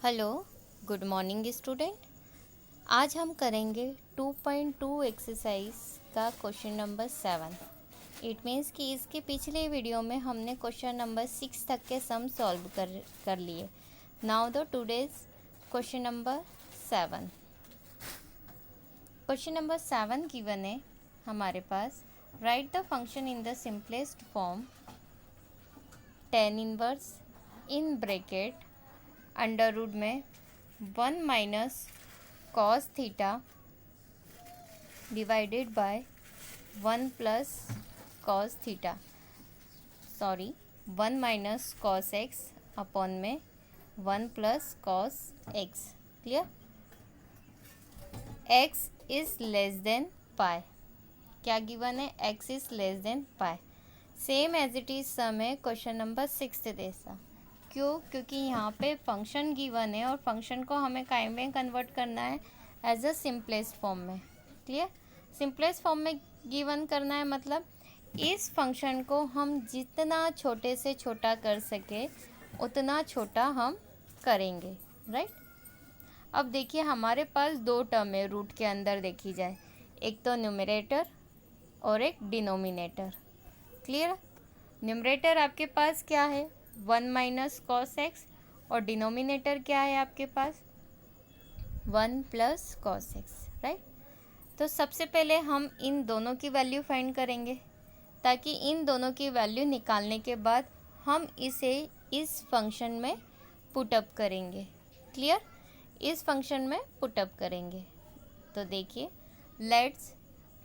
Hello, good morning student. आज हम करेंगे 2.2 एक्सरसाइज का क्वेश्चन नंबर 7। इट मीन्स कि इसके पिछले वीडियो में हमने क्वेश्चन नंबर 6 तक के सम सॉल्व कर लिए। Now the today's question number 7। Question number 7 given है हमारे पास। Right the function in the simplest form tan inverse in bracket under root में 1 minus cos theta divided by 1 plus cos theta 1 minus cos x upon में 1 plus cos x. Clear. X is less than pi. क्या given है? X is less than pi. Same as it is सम है question number 6 जैसा। क्यों? क्योंकि यहाँ पे function given है और फंक्शन को हमें काय में कन्वर्ट करना है एज अ सिंपलेस्ट फॉर्म में। क्लियर। सिंपलेस्ट फॉर्म में गिवन करना है मतलब इस फंक्शन को हम जितना छोटे से छोटा कर सके उतना छोटा हम करेंगे। राइट। अब देखिए हमारे पास दो टर्म है रूट के अंदर देखी जाए, एक तो न्यूमरेटर और एक डिनोमिनेटर। क्लियर। न्यूमरेटर आपके पास क्या है? 1 माइनस कॉस एक्स और डिनोमिनेटर क्या है आपके पास? 1 प्लस कॉस एक्स। राइट। तो सबसे पहले हम इन दोनों की वैल्यू फाइंड करेंगे ताकि इन दोनों की वैल्यू निकालने के बाद हम इसे इस फंक्शन में पुटअप करेंगे। क्लियर। इस फंक्शन में पुटअप करेंगे। तो देखिए let's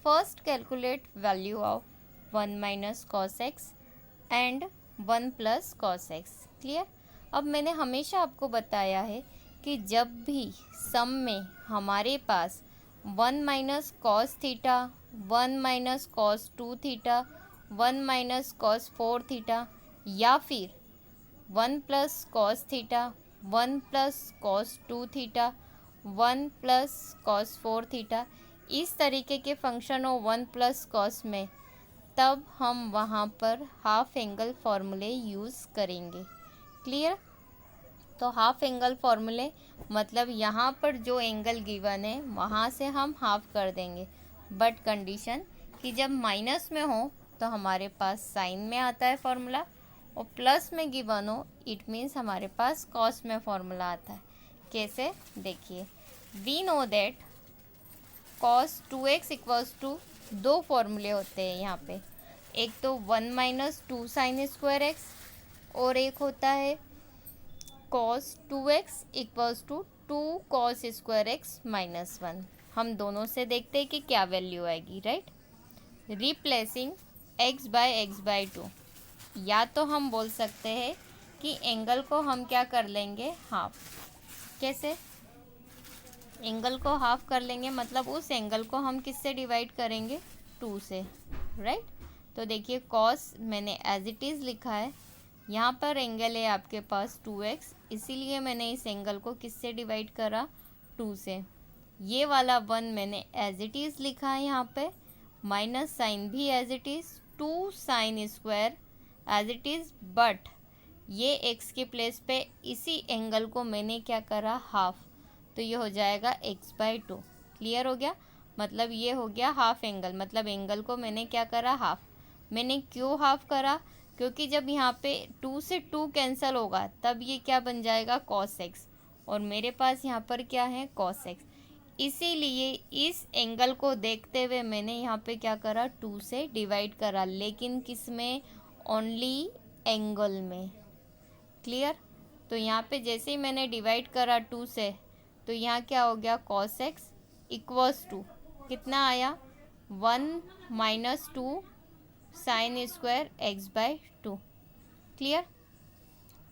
first calculate value of 1 minus cos x and 1 plus cos x. Clear. अब मैंने हमेशा आपको बताया है कि जब भी सम में हमारे पास 1 minus cos theta, 1 minus cos 2 theta, 1 minus cos 4 theta या फिर 1 plus cos theta, 1 plus cos 2 theta, 1 plus cos 4 theta, इस तरीके के फंक्शन हो 1 प्लस कॉस में, तब हम वहाँ पर हाफ एंगल फॉर्मूले यूज़ करेंगे। क्लियर। तो हाफ एंगल फॉर्मूले मतलब यहाँ पर जो एंगल गिवन है वहाँ से हम हाफ कर देंगे, बट कंडीशन कि जब माइनस में हो तो हमारे पास साइन में आता है फॉर्मूला, और प्लस में गिवन हो इट मीन्स हमारे पास कॉस में फॉर्मूला आता है। कैसे? देखिए we know that cos 2x equals to दो फॉर्मूले होते हैं यहाँ पे, एक तो 1 माइनस 2 साइन स्क्वायर एक्स और एक होता है cos 2x equals to 2 cos square x minus 1। हम दोनों से देखते हैं कि क्या वैल्यू आएगी। Right. Replacing x by x by 2, या तो हम बोल सकते हैं कि एंगल को हम क्या कर लेंगे? हाफ। कैसे? एंगल को हाफ कर लेंगे मतलब उस एंगल को हम किससे डिवाइड करेंगे? 2 से। राइट। तो देखिए कॉस मैंने एज इट इज़ लिखा है, यहाँ पर एंगल है आपके पास 2x, इसीलिए मैंने इस एंगल को किससे डिवाइड करा? 2 से। ये वाला 1 मैंने एज इट इज़ लिखा है यहाँ पे, माइनस साइन भी as it is, 2 sine square as it is, but ये x के प्लेस पे इसी एंगल को मैंने क्या करा? हाफ। तो ये हो जाएगा x बाय 2। क्लियर हो गया। मतलब ये हो गया हाफ एंगल, मतलब एंगल को मैंने क्या करा? हाफ। मैंने क्यों हाफ करा? क्योंकि जब यहाँ पे 2 से 2 कैंसिल होगा तब ये क्या बन जाएगा? cos x, और मेरे पास यहाँ पर क्या है? cos x। इसीलिए इस एंगल को देखते हुए मैंने यहाँ पे क्या करा? 2 से डिवाइड करा, लेकिन किस में? ओनली एंगल में। क्लियर। तो यहाँ पे जैसे ही मैंने डिवाइड करा 2 से, तो यहाँ क्या हो गया? cos x इक्वल्स टू कितना आया? 1 minus 2 sine square x by 2। Clear.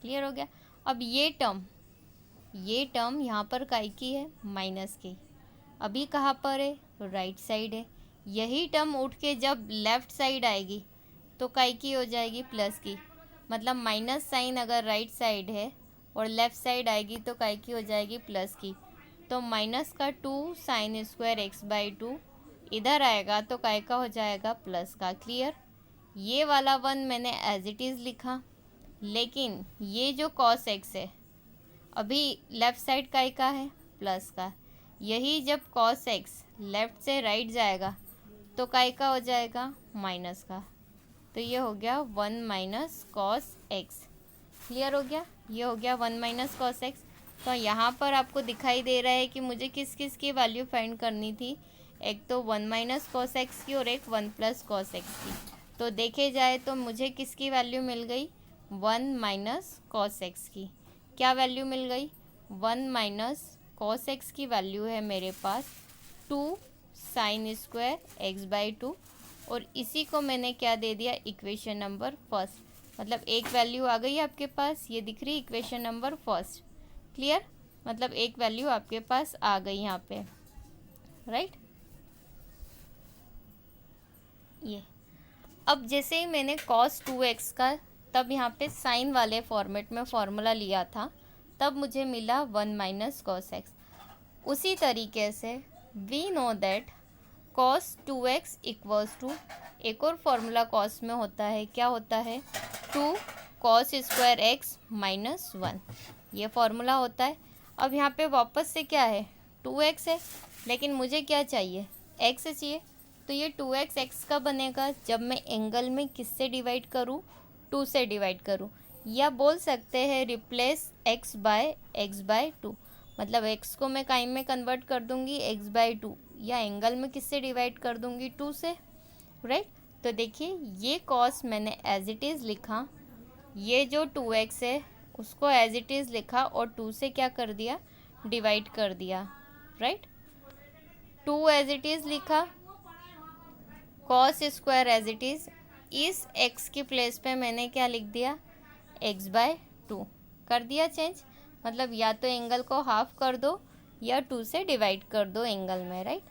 Clear हो गया। अब ये टर्म यहाँ पर काय की है? माइनस की। अभी कहाँ पर है? राइट साइड है। यही टर्म उठ के जब लेफ़्ट साइड आएगी तो काय की हो जाएगी? प्लस की। मतलब माइनस साइन अगर राइट साइड है और लेफ़्ट साइड आएगी तो काय की हो जाएगी? प्लस की। तो माइनस का 2 साइन स्क्वायर एक्स बाई 2 इधर आएगा तो काय का हो जाएगा? प्लस का। क्लियर। ये वाला 1 मैंने एज इट इज़ लिखा, लेकिन ये जो cos x है अभी लेफ़्ट साइड का है प्लस का, यही जब cos x लेफ़्ट से राइट जाएगा तो का हो जाएगा माइनस का। तो ये हो गया 1 माइनस कॉस एक्स। क्लियर हो गया, ये हो गया 1 माइनस कॉस एक्स। तो यहाँ पर आपको दिखाई दे रहा है कि मुझे किस किस की वैल्यू फाइंड करनी थी, एक तो 1 माइनस कॉस एक्स की और एक 1 प्लस कॉस एक्स की। तो देखे जाए तो मुझे किसकी वैल्यू मिल गई, 1 माइनस कॉस एक्स की। क्या वैल्यू मिल गई, 1 माइनस कॉस एक्स की वैल्यू है मेरे पास 2 साइन स्क्वायर एक्स बाई 2, और इसी को मैंने क्या दे दिया, इक्वेशन नंबर फर्स्ट। मतलब एक वैल्यू आ गई आपके पास, ये दिख रही इक्वेशन नंबर फर्स्ट। क्लियर, मतलब एक वैल्यू आपके पास आ गई यहाँ पे, राइट। ये अब जैसे ही मैंने cos 2x का तब यहाँ पे साइन वाले फॉर्मेट में फॉर्मूला लिया था, तब मुझे मिला 1 माइनस कॉस एक्स। उसी तरीके से we know that cos 2x equals to, एक और फॉर्मूला cos में होता है, क्या होता है, 2 cos स्क्वायर एक्स माइनस 1, ये फॉर्मूला होता है। अब यहाँ पे वापस से क्या है, 2x है, लेकिन मुझे क्या चाहिए, x चाहिए। तो ये 2x x का बनेगा जब मैं एंगल में किससे डिवाइड करूँ, 2 से डिवाइड करूँ, या बोल सकते हैं replace x by x by 2। मतलब x को मैं काइम में कन्वर्ट कर दूँगी x बाय 2, या एंगल में किससे डिवाइड कर दूँगी, 2 से, राइट। तो देखिए ये cos मैंने एज इट इज़ लिखा, ये जो 2x है उसको एज इट इज़ लिखा और 2 से क्या कर दिया, डिवाइड कर दिया, राइट। 2 एज इट इज़ लिखा, cos square as it is, इस x की प्लेस पे मैंने क्या लिख दिया, x बाय 2 कर दिया चेंज। मतलब या तो एंगल को हाफ कर दो या 2 से डिवाइड कर दो एंगल में, राइट।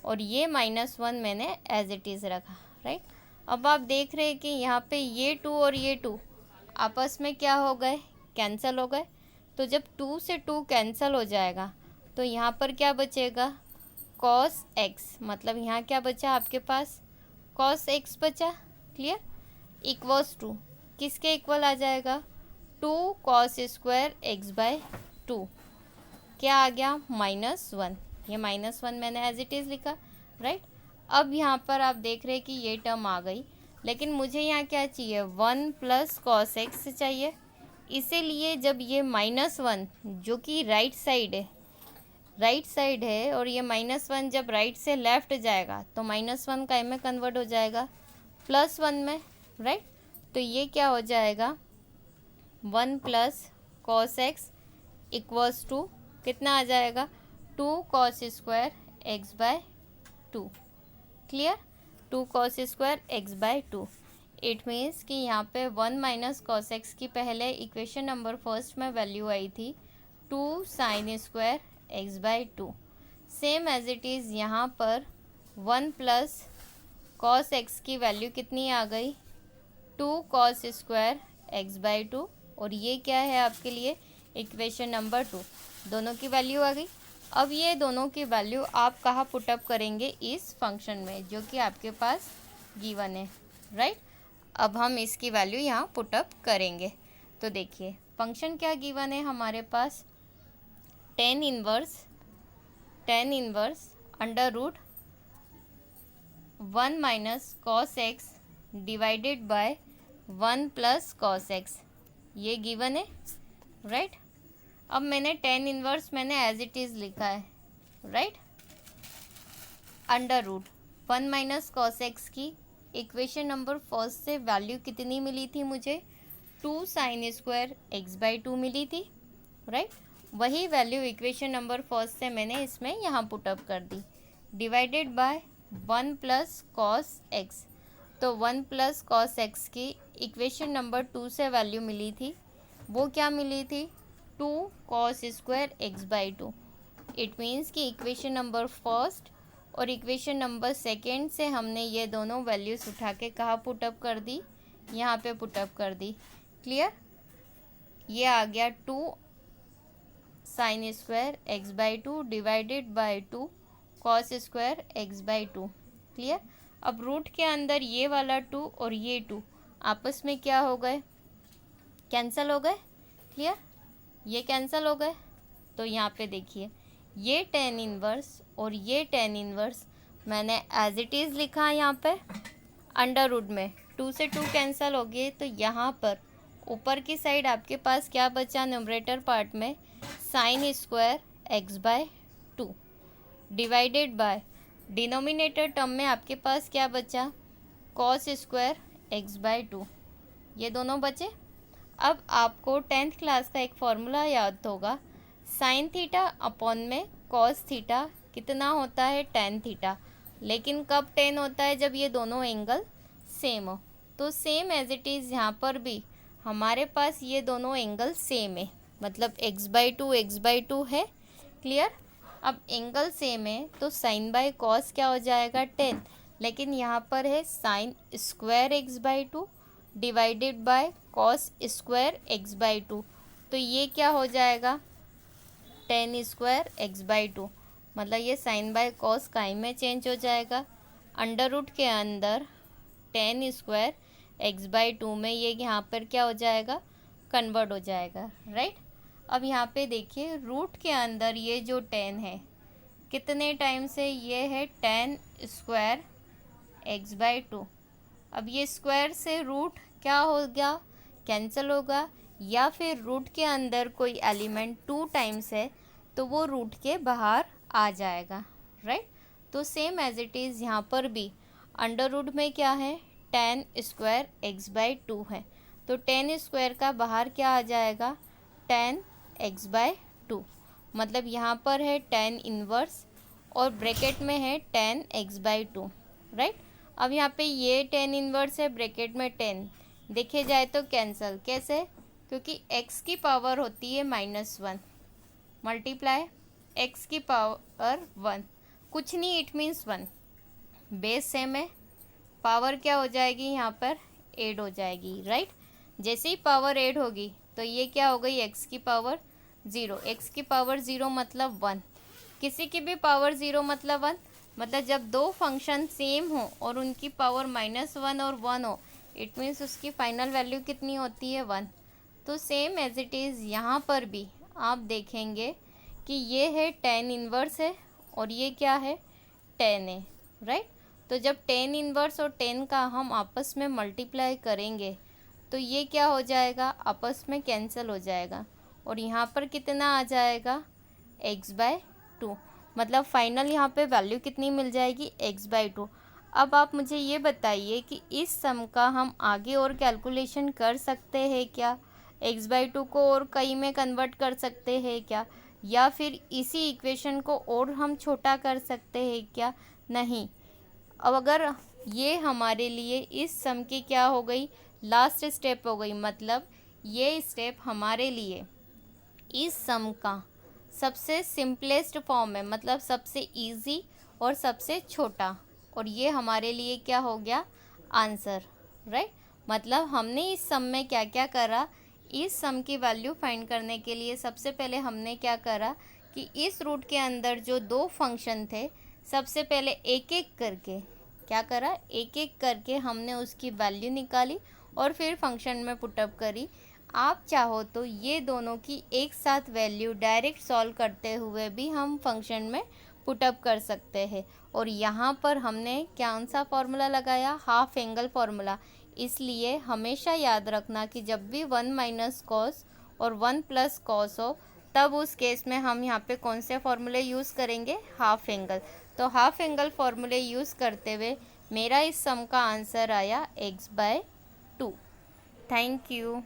और ये -1 मैंने एज इट इज़ रखा, राइट। अब आप देख रहे हैं कि यहाँ पे ये 2 और ये 2 आपस में क्या हो गए, कैंसिल हो गए। तो जब 2 से 2 कैंसिल हो जाएगा तो यहाँ पर क्या बचेगा, cos x, मतलब यहाँ क्या बचा आपके पास, cos x बचा। क्लियर, इक्वल्स टू किसके इक्वल आ जाएगा, 2 cos स्क्वायर एक्स बाय 2, क्या आ गया, -1। ये -1 मैंने एज इट इज़ लिखा, राइट। अब यहाँ पर आप देख रहे हैं कि ये टर्म आ गई, लेकिन मुझे यहाँ क्या चाहिए, 1 प्लस कॉस एक्स चाहिए। इसीलिए जब ये -1 जो कि राइट साइड है और ये -1 जब राइट से लेफ्ट जाएगा तो -1 काय में कन्वर्ट हो जाएगा, +1 में, राइट। तो ये क्या हो जाएगा, 1 plus cos x equals to कितना आ जाएगा, 2 cos square x by 2। Clear, 2 cos square x by 2। It means कि यहाँ पे 1 माइनस कॉस एक्स की पहले इक्वेशन नंबर फर्स्ट में वैल्यू आई थी 2 sine square x by 2। Same as it is यहाँ पर 1 प्लस कॉस एक्स की वैल्यू कितनी आ गई, 2 cos स्क्वायर एक्स बाय 2, और ये क्या है आपके लिए, इक्वेशन नंबर 2। दोनों की वैल्यू आ गई। अब ये दोनों की वैल्यू आप कहाँ पुटअप करेंगे, इस फंक्शन में जो कि आपके पास गिवन है, राइट। अब हम इसकी वैल्यू यहाँ पुटअप करेंगे। तो देखिए फंक्शन क्या गिवन है हमारे पास, tan inverse under root 1 minus cos x divided by 1 plus cos x, ये गिवन है, राइट। अब मैंने tan इनवर्स मैंने एज इट इज़ लिखा है, right. Under root 1 minus cos x की इक्वेशन नंबर फर्स्ट से वैल्यू कितनी मिली थी मुझे, 2 साइन स्क्वायर एक्स बाई 2 मिली थी, राइट। वही वैल्यू इक्वेशन नंबर फर्स्ट से मैंने इसमें यहाँ पुटअप कर दी, divided by 1 plus cos x. तो 1 प्लस कॉस एक्स की इक्वेशन नंबर 2 से वैल्यू मिली थी, वो क्या मिली थी, 2 cos square x by 2। It means कि इक्वेशन नंबर फर्स्ट और इक्वेशन नंबर सेकेंड से हमने ये दोनों वैल्यूज़ उठा के कहाँ पुटअप कर दी, यहाँ पे पुटअप कर दी। क्लियर, ये आ गया 2 sine square x by 2 divided by 2 cos square x by 2। Clear, अब रूट के अंदर ये वाला 2 और ये 2 आपस में क्या हो गए, कैंसल हो गए। क्लियर, ये कैंसिल हो गए। तो यहाँ पे देखिए ये टेन इनवर्स और ये टेन इनवर्स मैंने एज इट इज़ लिखा यहाँ पे अंडर रूट में, 2 से 2 कैंसिल हो गए। तो यहाँ पर ऊपर की साइड आपके पास क्या बचा न्यूमरेटर पार्ट में, sine square x by 2 divided by denominator term में आपके पास क्या बचा, कॉस स्क्वायर एक्स बाय 2, ये दोनों बचे। अब आपको 10th क्लास का एक फॉर्मूला याद होगा, साइन थीटा अपॉन में कॉस थीटा कितना होता है, टेन थीटा। लेकिन कब 10 होता है, जब ये दोनों एंगल सेम हो। तो सेम एज इट इज़ यहाँ पर भी हमारे पास ये दोनों एंगल सेम है, मतलब एक्स बाई टू है। क्लियर। अब एंगल सेम है तो साइन बाय कॉस क्या हो जाएगा, 10। लेकिन यहाँ पर है sign square x by two divided by cos square x by two. तो ये क्या हो जाएगा, ten square x by two, मतलब ये साइन बाय कॉस काई में चेंज हो जाएगा। अंडर रूट के अंदर ten square x by two में ये यहाँ पर क्या हो जाएगा, कन्वर्ट हो जाएगा, राइट। अब यहाँ पे देखिए रूट के अंदर ये जो टेन है कितने टाइम से, ये है ten square x by two. अब ये स्क्वायर से रूट क्या हो गया, कैंसिल होगा, या फिर रूट के अंदर कोई एलिमेंट 2 टाइम्स है तो वो रूट के बाहर आ जाएगा, राइट। तो सेम एज इट इज़ यहाँ पर भी अंडर रूट में क्या है, ten square x by two है। तो टेन स्क्वायर का बाहर क्या आ जाएगा, टेन एक्स बाई टू, मतलब यहाँ पर है टेन इनवर्स और ब्रैकेट में है ten x by two, right. अब यहाँ पे ये टेन इनवर्स है, ब्रैकेट में 10 देखे जाए तो कैंसिल, कैसे, क्योंकि x की पावर होती है -1 मल्टीप्लाई x की पावर 1, कुछ नहीं, इट मीन्स 1, बेस सेम है, पावर क्या हो जाएगी यहाँ पर ऐड हो जाएगी, राइट। जैसे ही पावर ऐड होगी तो ये क्या हो गई, x की पावर 0, x की पावर 0 मतलब 1, किसी की भी पावर 0 मतलब 1, मतलब जब दो फंक्शन सेम हो और उनकी पावर -1 और 1 हो, इट मीन्स उसकी फाइनल वैल्यू कितनी होती है, 1। तो सेम एज इट इज़ यहाँ पर भी आप देखेंगे कि ये है टेन इनवर्स है और ये क्या है, 10 है, राइट। तो जब 10 इनवर्स और 10 का हम आपस में मल्टीप्लाई करेंगे तो ये क्या हो जाएगा, आपस में कैंसिल हो जाएगा और यहाँ पर कितना आ जाएगा, एक्स बाय टू, मतलब फाइनल यहाँ पे वैल्यू कितनी मिल जाएगी, एक्स बाई टू। अब आप मुझे ये बताइए कि इस सम का हम आगे और कैलकुलेशन कर सकते हैं क्या, एक्स बाई टू को और कई में कन्वर्ट कर सकते हैं क्या, या फिर इसी इक्वेशन को और हम छोटा कर सकते हैं क्या, नहीं। अब अगर ये हमारे लिए इस सम की क्या हो गई, लास्ट स्टेप हो गई, मतलब ये स्टेप हमारे लिए इस सम का सबसे सिंपलेस्ट फॉर्म है, मतलब सबसे इजी और सबसे छोटा, और ये हमारे लिए क्या हो गया, आंसर, राइट। मतलब हमने इस सम में क्या क्या करा, इस सम की वैल्यू फाइंड करने के लिए सबसे पहले हमने क्या करा कि इस रूट के अंदर जो दो फंक्शन थे, सबसे पहले एक एक करके क्या करा, एक एक करके हमने उसकी वैल्यू निकाली और फिर फंक्शन में पुटअप करी। आप चाहो तो ये दोनों की एक साथ वैल्यू डायरेक्ट सॉल्व करते हुए भी हम फंक्शन में पुटअप कर सकते हैं। और यहाँ पर हमने कौन सा फॉर्मूला लगाया, हाफ एंगल फार्मूला। इसलिए हमेशा याद रखना कि जब भी 1 माइनस कॉस और 1 प्लस कॉस हो, तब उस केस में हम यहाँ पे कौन से फॉर्मूले यूज़ करेंगे, हाफ एंगल। तो हाफ एंगल फार्मूले यूज़ करते हुए मेरा इस सम का आंसर आया x/2। Thank you.